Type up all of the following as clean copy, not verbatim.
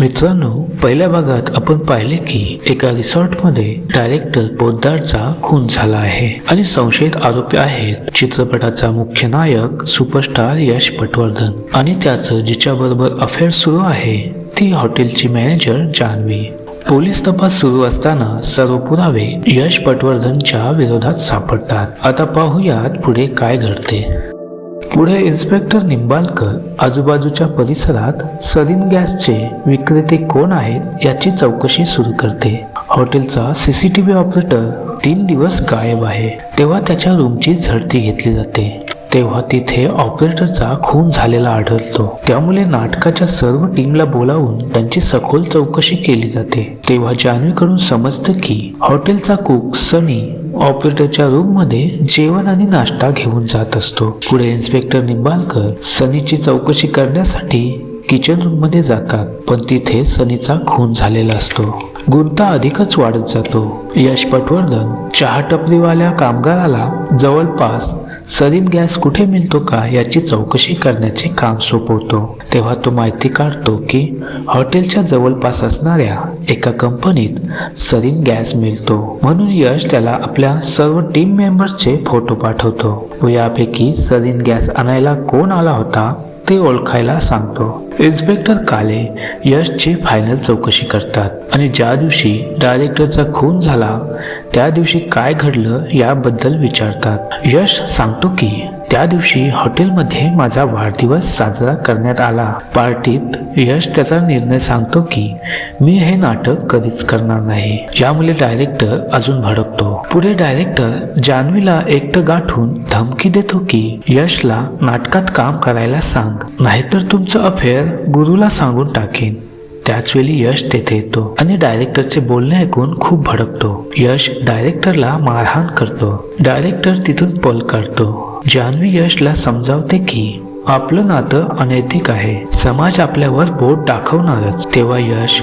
मित्रांनो, पहिल्या भागात आपण पाहिले की एका रिसॉर्टमध्ये डायरेक्टर पोद्दारचा खून झाला आहे आणि संशयित आरोपी आहेत चित्रपटाचा मुख्य नायक सुपरस्टार यश पटवर्धन आणि त्याचं जिच्याबरोबर अफेअर सुरू आहे ती हॉटेलची मॅनेजर जान्हवी. पोलीस तपास सुरू असताना सर्व पुरावे यश पटवर्धनच्या विरोधात सापडतात. आता पाहूयात पुढे काय घडते. पुढे इन्स्पेक्टर निंबाळकर आजूबाजूच्या परिसरात सरीन गॅसचे विक्रेते कोण आहेत याची चौकशी सुरू करते. हॉटेलचा सीसीटीव्ही ऑपरेटर 3 दिवस गायब आहे. तेव्हा त्याच्या रूमची झडती घेतली जाते. तेव्हा तिथे ऑपरेटरचा खून झालेला आढळतो. त्यामुळे नाटकाच्या सर्व टीमला बोलावून त्यांची सखोल चौकशी केली जाते. तेव्हा जान्हवीकडून समजतं की हॉटेलचा कुक सनी ऑपरेटरच्या रूम मध्ये जेवण आणि नाश्ता घेऊन जात असतो. पुढे इन्स्पेक्टर निंबाळकर सनीची चौकशी करण्यासाठी किचन रूम मध्ये जातात, पण तिथे सनीचा खून झालेला असतो. गुंता अधिकच वाढत जातो. यश पटवर्धन चहा टपरीवाल्या कामगाराला जवळपास सरीन गॅस कुठे मिळतो का याची चौकशी करण्याचे काम सोपवतो. तेव्हा तो माहिती काढतो की हॉटेलच्या जवळपास असणाऱ्या एका कंपनीत सरीन गॅस मिळतो. म्हणून यश त्याला आपल्या सर्व टीम मेंबर्सचे फोटो पाठवतो व यापैकी सरीन गॅस आणायला कोण आला होता ते ओळखायला सांगतो. इन्स्पेक्टर काले यशची फायनल चौकशी करतात आणि ज्या दिवशी डायरेक्टरचा खून झाला त्या दिवशी काय घडलं याबद्दल विचारतात. यश सांगतो की त्या दिवशी हॉटेलमध्ये माझा वाढदिवस साजरा करण्यात आला. पार्टीत यश त्याचा निर्णय सांगतो की मी हे नाटक कधीच करणार नाही. यामुळे डायरेक्टर अजून भडकतो. पुढे डायरेक्टर जान्हवीला एकटं गाठून धमकी देतो की यशला नाटकात काम करायला सांग, नाहीतर तुमचं अफेअर गुरुला सांगून टाकेन. त्याचवेळी यश तेथे येतो आणि डायरेक्टरचे बोलणे ऐकून खूप भडकतो. यश डायरेक्टरला मारहाण करतो. डायरेक्टर तिथून पळ काढतो. जान्हवी यशला समजावते की आपलं नातं अनैतिक आहे, समाज आपल्यावर बोट दाखवणारच. तेव्हा यश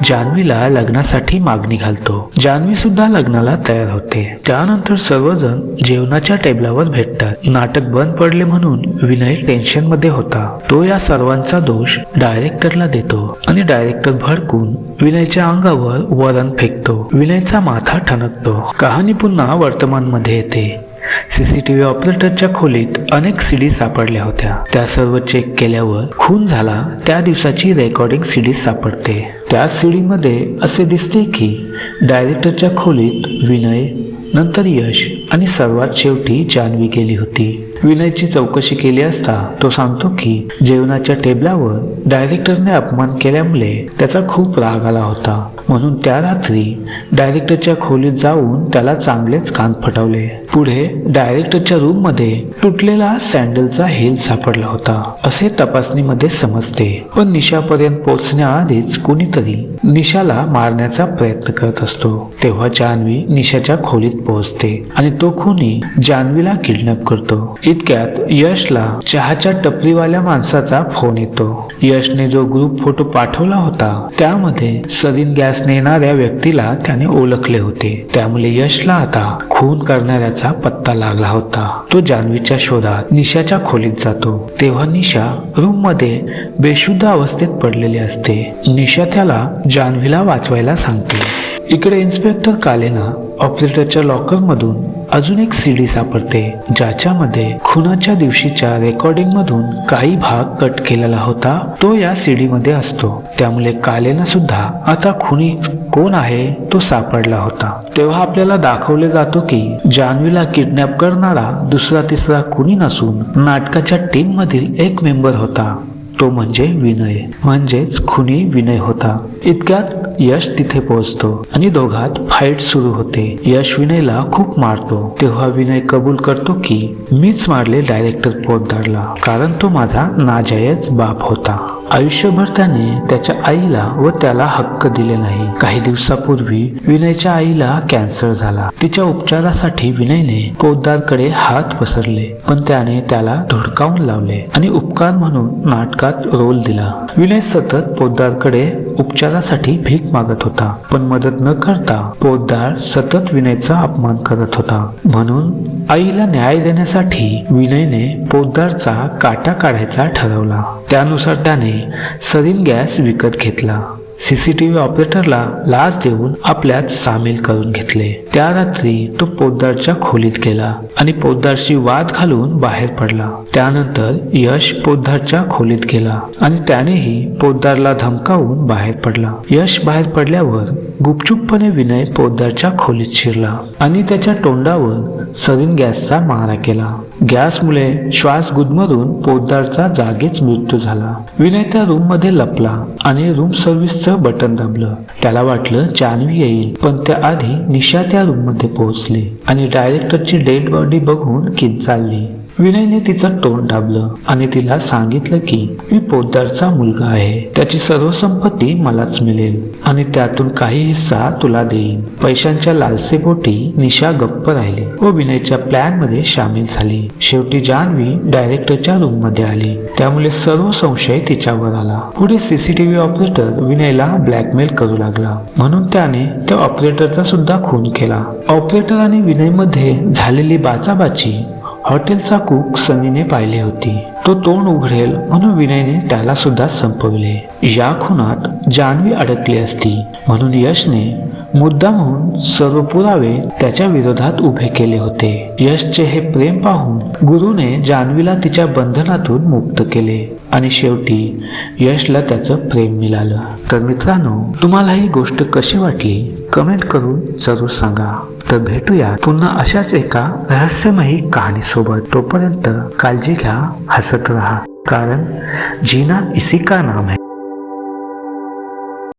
जान्हवीला लग्नासाठी मागणी घालतो. जान्हवी सुद्धा लग्नाला तयार होते. त्यानंतर सर्वजण जेवणाच्या टेबलावर भेटतात. नाटक बंद पडले म्हणून विनय टेन्शन मध्ये होता. तो या सर्वांचा दोष डायरेक्टरला देतो आणि डायरेक्टर भडकून विनयच्या अंगावर वरण फेकतो. विनयचा माथा ठणकतो. कहाणी पुन्हा वर्तमानमध्ये येते. सीसीटीव्ही ऑपरेटरच्या खोलीत अनेक सीडी सापडल्या होत्या. त्या सर्व चेक केल्यावर खून झाला त्या दिवसाची रेकॉर्डिंग सीडी सापडते. त्या सीडीमध्ये असे दिसते की डायरेक्टरच्या खोलीत विनय, नंतर यश आणि सर्वात शेवटी जान्हवी गेली होती. विनयची चौकशी केली असता तो सांगतो की जेवणाच्या टेबलावर डायरेक्टरने अपमान केल्यामुळे त्याचा खूप राग आला होता. म्हणून त्या रात्री डायरेक्टरच्या खोलीत जाऊन त्याला चांगलेच कान फटवले. पुढे डायरेक्टरच्या रूम मध्ये तुटलेला सँडलचा हेल सापडला होता असे तपासणीमध्ये समजते. पण निशापर्यंत पोहोचण्याआधीच कुणीतरी निशाला मारण्याचा प्रयत्न करत असतो. तेव्हा जान्हवी निशाच्या खोलीत पोहोचते आणि तो खुनी जान्हवीला किडनॅप करतो. इतक्यात यशला चहाच्या टपरीवाल्या माणसाचा फोन येतो. यशने जो ग्रुप फोटो पाठवला होता त्यामध्ये सरीन गॅस नेणाऱ्या व्यक्तीला त्याने ओळखले होते. त्यामुळे यशला आता खून करणाऱ्याचा पत्ता लागला होता. तो जान्हवीच्या शोधात निशाच्या खोलीत जातो. तेव्हा निशा रूम मध्ये बेशुद्ध अवस्थेत पडलेली असते. निशा त्याला जान्हवीला वाचवायला सांगते. इकडे इन्स्पेक्टर कालेना ऑपरेटरच्या लॉकर मधून अजून एक सीडी सापडते ज्याच्यामध्ये खुनाच्या दिवशीच्या रेकॉर्डिंग मधून काही भाग कट केलेला होता तो या सीडी मध्ये असतो. त्यामुळे कालेना सुद्धा आता खुनी कोण आहे तो सापडला होता. तेव्हा आपल्याला दाखवले जातो की जान्हवीला किडनॅप करणारा दुसरा तिसरा कुणी नसून नाटकाच्या टीम मधील एक मेंबर होता. तो म्हणजे विनय, म्हणजेच खुनी विनय होता. इतक्यात यश तिथे पोहोचतो आणि दोघात फाईट सुरू होते. यश विनयला खूप मारतो. तेव्हा विनय कबूल करतो की मीच मारले डायरेक्टर पोद्दारला, कारण तो माझा नाजायज बाप होता. आयुष्यभर त्याने त्याच्या आईला व त्याला हक्क दिले नाही. काही दिवसापूर्वी विनयच्या आईला कॅन्सर झाला. तिच्या उपचारासाठी विनयने पोद्दारकडे हात पसरले, पण त्याने त्याला धुडकावून लावले आणि उपकार म्हणून नाटकात रोल दिला. विनय सतत पोद्दारकडे उपचारासाठी भीक मागत होता, पण मदत न करता पोद्दार सतत विनयचा अपमान करत होता. म्हणून आईला न्याय देण्यासाठी विनयने पोद्दारचा काटा काढायचा ठरवला. त्यानुसार त्याने सरीन गॅस विकत घेतला. सीसीटीव्ही ऑपरेटरला लाच देऊन आपल्यात सामील करून घेतले. त्या रात्री तो पोद्दारच्या खोलीत गेला आणि पोद्दारशी वाद घालून बाहेर पडला. त्यानंतर यश पोद्दारच्या खोलीत गेला आणि त्यानेही पोद्दारला धमकावून बाहेर पडला. यश बाहेर पडल्यावर गुपचूपपणे विनय पोद्दारच्या खोलीत शिरला आणि त्याच्या तोंडावर सरीन गॅसचा मारा केला. गॅसमुळे श्वास गुदमरून पोद्दारचा जागीच मृत्यू झाला. विनय त्या रूम मध्ये लपला आणि रूम सर्व्हिसचं बटन दाबलं. त्याला वाटलं जान्हवी येईल, पण त्याआधी निशा त्या रूम मध्ये पोहोचली आणि डायरेक्टरची डेड बॉडी बघून किंचाळली. विनयने तिचं तोंड दाबलं आणि तिला सांगितलं की मी पोद्दारचा मुलगा आहे, त्याची सर्व संपत्ती मलाच मिळेल आणि त्यातून काही हिस्सा तुला देईन. पैशांच्या लालसेपोटी निशा गप्प राहिली व विनयच्या प्लॅन मध्ये सामील झाली. शेवटी जान्हवी डायरेक्टरच्या रूम मध्ये आली, त्यामुळे सर्व संशय तिच्यावर आला. पुढे सीसीटीव्ही ऑपरेटर विनयला ब्लॅकमेल करू लागला, म्हणून त्याने त्या ऑपरेटरचा सुद्धा खून केला. ऑपरेटर आणि विनय मध्ये झालेली बाचाबाची हॉटेलचा कुक सनीने पाहिली होती. तो तोंड उघडेल म्हणून विनयने त्याला सुद्धा संपविले. या खुनात जान्हवी अडकली असती म्हणून यशने मुद्दामहून सर्व पुरावे त्याच्या विरोधात उभे केले होते. यशचे हे प्रेम पाहून गुरुने जान्हवीला तिच्या बंधनातून मुक्त केले आणि शेवटी यशला त्याचं प्रेम मिळालं. तर मित्रांनो, तुम्हाला ही गोष्ट कशी वाटली कमेंट करून जरूर सांगा. तर भेटूया पुन्हा अशाच एका रहस्यमयी कहाणीसोबत. तोपर्यंत काळजी घ्या, हसत राहा, कारण जीना इसी का नाम है.